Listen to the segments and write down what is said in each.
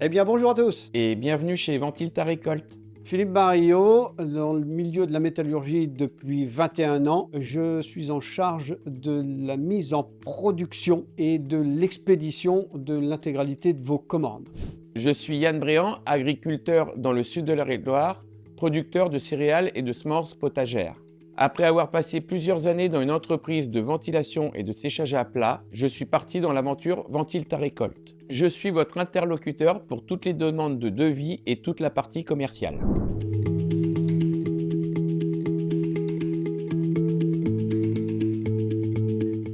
Eh bien, bonjour à tous. Et bienvenue chez Ventile ta récolte. Philippe Barillot, dans le milieu de la métallurgie depuis 21 ans. Je suis en charge de la mise en production et de l'expédition de l'intégralité de vos commandes. Je suis Yann Bréant, agriculteur dans le sud de la Loire, producteur de céréales et de semences potagères. Après avoir passé plusieurs années dans une entreprise de ventilation et de séchage à plat, je suis parti dans l'aventure Ventile ta récolte. Je suis votre interlocuteur pour toutes les demandes de devis et toute la partie commerciale.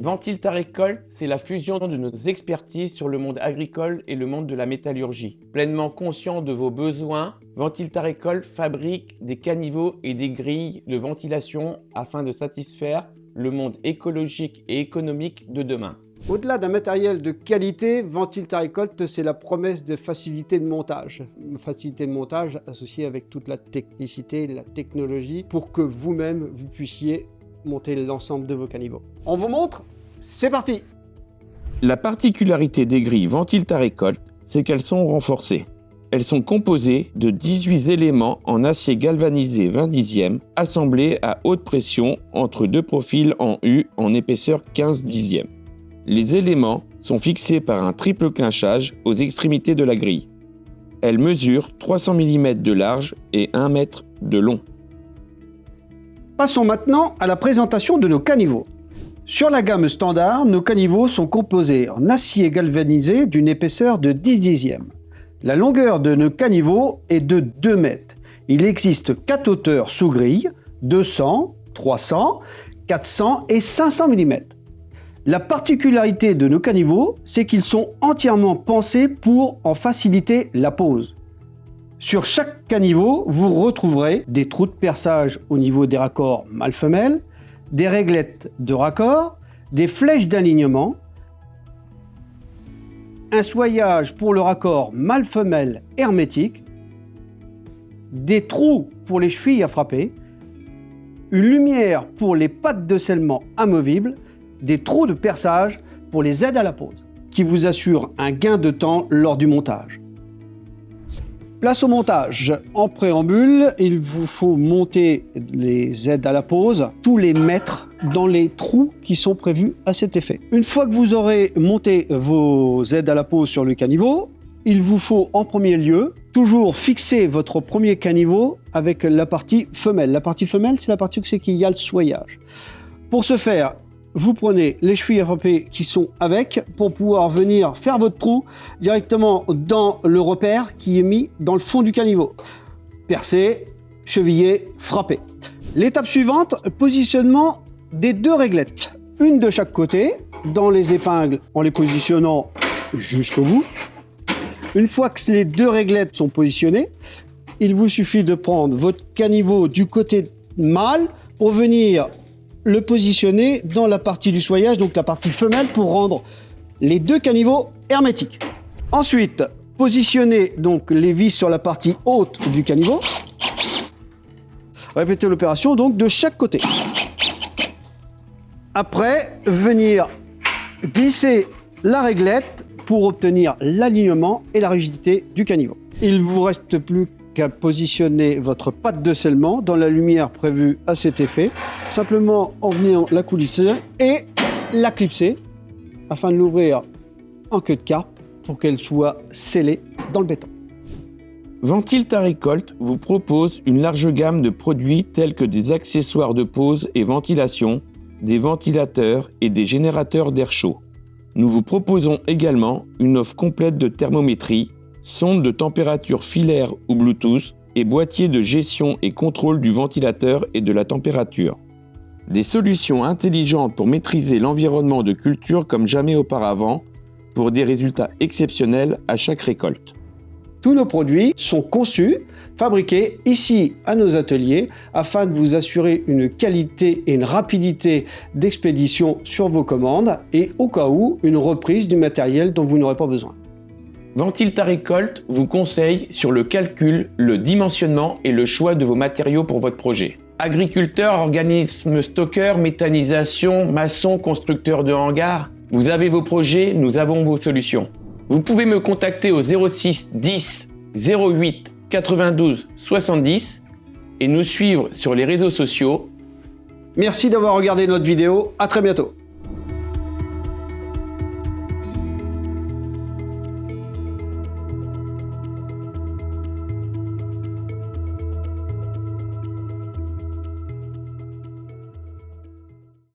Ventile ta récolte, c'est la fusion de nos expertises sur le monde agricole et le monde de la métallurgie. Pleinement conscient de vos besoins, Ventile ta récolte fabrique des caniveaux et des grilles de ventilation afin de satisfaire le monde écologique et économique de demain. Au-delà d'un matériel de qualité, Ventile ta récolte, c'est la promesse de facilité de montage. Une facilité de montage associée avec toute la technicité, la technologie, pour que vous-même, vous puissiez monter l'ensemble de vos caniveaux. On vous montre ? C'est parti! La particularité des grilles Ventile ta récolte, c'est qu'elles sont renforcées. Elles sont composées de 18 éléments en acier galvanisé 20/10, assemblés à haute pression entre deux profils en U en épaisseur 15/10. Les éléments sont fixés par un triple clinchage aux extrémités de la grille. Elles mesurent 300 mm de large et 1 m de long. Passons maintenant à la présentation de nos caniveaux. Sur la gamme standard, nos caniveaux sont composés en acier galvanisé d'une épaisseur de 10/10. La longueur de nos caniveaux est de 2 mètres. Il existe 4 hauteurs sous grille, 200, 300, 400 et 500 mm. La particularité de nos caniveaux, c'est qu'ils sont entièrement pensés pour en faciliter la pose. Sur chaque caniveau, vous retrouverez des trous de perçage au niveau des raccords mâle-femelle, des réglettes de raccord, des flèches d'alignement, un soyage pour le raccord mâle-femelle hermétique, des trous pour les chevilles à frapper, une lumière pour les pattes de scellement amovibles, des trous de perçage pour les aides à la pose, qui vous assurent un gain de temps lors du montage. Place au montage. En préambule, il vous faut monter les aides à la pose, tous les mettre dans les trous qui sont prévus à cet effet. Une fois que vous aurez monté vos aides à la pose sur le caniveau, il vous faut en premier lieu toujours fixer votre premier caniveau avec la partie femelle. La partie femelle, c'est la partie où c'est qu'il y a le soyage. Pour ce faire, vous prenez les chevilles à frapper qui sont avec pour pouvoir venir faire votre trou directement dans le repère qui est mis dans le fond du caniveau. Percer, cheviller, frapper. L'étape suivante, positionnement des deux réglettes. Une de chaque côté, dans les épingles en les positionnant jusqu'au bout. Une fois que les deux réglettes sont positionnées, il vous suffit de prendre votre caniveau du côté mâle pour venir le positionner dans la partie du soyage, donc la partie femelle, pour rendre les deux caniveaux hermétiques. Ensuite, positionnez donc les vis sur la partie haute du caniveau. Répétez l'opération donc de chaque côté. Après, venir glisser la réglette pour obtenir l'alignement et la rigidité du caniveau. Il ne vous reste plus qu'à positionner votre patte de scellement dans la lumière prévue à cet effet, simplement en venant la coulisser et la clipser afin de l'ouvrir en queue de carpe pour qu'elle soit scellée dans le béton. Ventile ta récolte vous propose une large gamme de produits tels que des accessoires de pose et ventilation, des ventilateurs et des générateurs d'air chaud. Nous vous proposons également une offre complète de thermométrie, sonde de température filaire ou Bluetooth et boîtier de gestion et contrôle du ventilateur et de la température. Des solutions intelligentes pour maîtriser l'environnement de culture comme jamais auparavant pour des résultats exceptionnels à chaque récolte. Tous nos produits sont conçus, fabriqués ici à nos ateliers afin de vous assurer une qualité et une rapidité d'expédition sur vos commandes et au cas où une reprise du matériel dont vous n'aurez pas besoin. Ventile ta récolte vous conseille sur le calcul, le dimensionnement et le choix de vos matériaux pour votre projet. Agriculteurs, organismes stockeurs, méthanisation, maçons, constructeurs de hangars, vous avez vos projets, nous avons vos solutions. Vous pouvez me contacter au 06 10 08 92 70 et nous suivre sur les réseaux sociaux. Merci d'avoir regardé notre vidéo. À très bientôt.